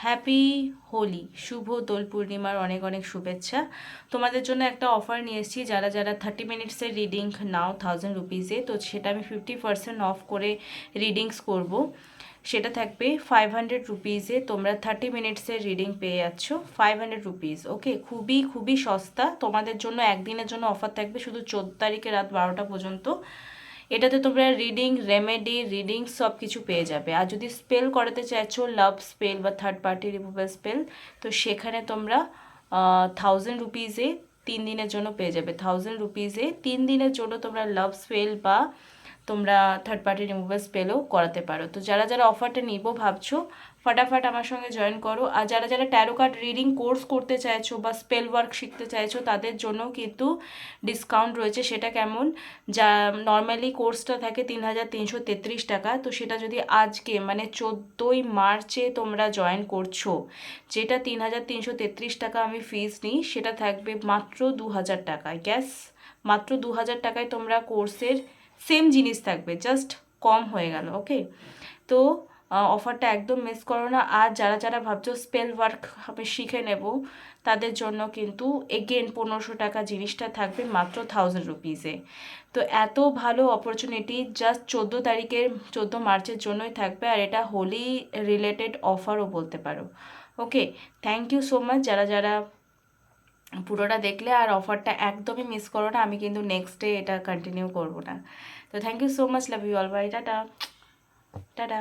Happy Holi, শুভ দোল পূর্ণিমার অনেক অনেক শুভেচ্ছা। তোমাদের জন্য একটা অফার নিয়ে এসেছি, যারা যারা 30 মিনিটসের রিডিং নাও 1000 রুপিসে, তো সেটা আমি 50% অফ করে রিডিংস করব। সেটা থাকবে 500 রুপিসে। তোমরা 30 মিনিটসের রিডিং পেয়ে যাচ্ছ 500 রুপিস। ওকে, খুবই খুবই সস্তা। তোমাদের জন্য একদিনের জন্য অফার থাকবে, শুধু 14 তারিখে রাত 12টা পর্যন্ত। এটাতে তোমরা রিডিং, রেমেডি, রিডিং সব কিছু পেয়ে যাবে। আর যদি স্পেল করাতে চাইছো, লাভ স্পেল বা থার্ড পার্টি রিমুভাল স্পেল, তো সেখানে তোমরা 1000 রুপিসে 3 দিনের জন্য পেয়ে যাবে। 1000 রুপিসে 3 দিনের জন্য তোমরা লাভ স্পেল বা তোমরা থার্ড পার্টি রিমুভাল স্পেলও করাতে পারো। তো যারা যারা অফারটা নিবো ভাবছো, ফটাফট আমার সঙ্গে জয়েন করো। আর যারা যারা ট্যারো কার্ড রিডিং কোর্স করতে চাইছো বা স্পেল ওয়ার্ক শিখতে চাইছো, তাদের জন্য কিন্তু ডিসকাউন্ট রয়েছে। সেটা কেমন, যা নর্মালি কোর্সটা থাকে 3333 টাকা, তো সেটা যদি আজকে মানে 14ই মার্চে তোমরা জয়েন করছো, যেটা 3333 টাকা আমি ফিস নিই, সেটা থাকবে মাত্র 2000 টাকায়। গ্যাস, মাত্র 2000 টাকায় তোমরা কোর্সের সেম জিনিস থাকবে, জাস্ট কম হয়ে গেল। ওকে, তো অফারটা একদম মিস করো না। আর যারা যারা ভাবছো স্পেল ওয়ার্ক আমি শিখে নেব, তাদের জন্য কিন্তু এগেন 1500 টাকা জিনিসটা থাকবে মাত্র 1000 রুপিসে। তো এত ভালো অপরচুনিটি জাস্ট 14 তারিখের 14 মার্চের জন্যই থাকবে। আর এটা হোলি রিলেটেড অফারও বলতে পারো। ওকে, থ্যাংক ইউ সো মাচ যারা যারা পুরোটা দেখলে। আর অফারটা একদমই মিস করো না, আমি কিন্তু নেক্সট ডে এটা কন্টিনিউ করবো না। তো thank you so much, love you all, bye, tata tata.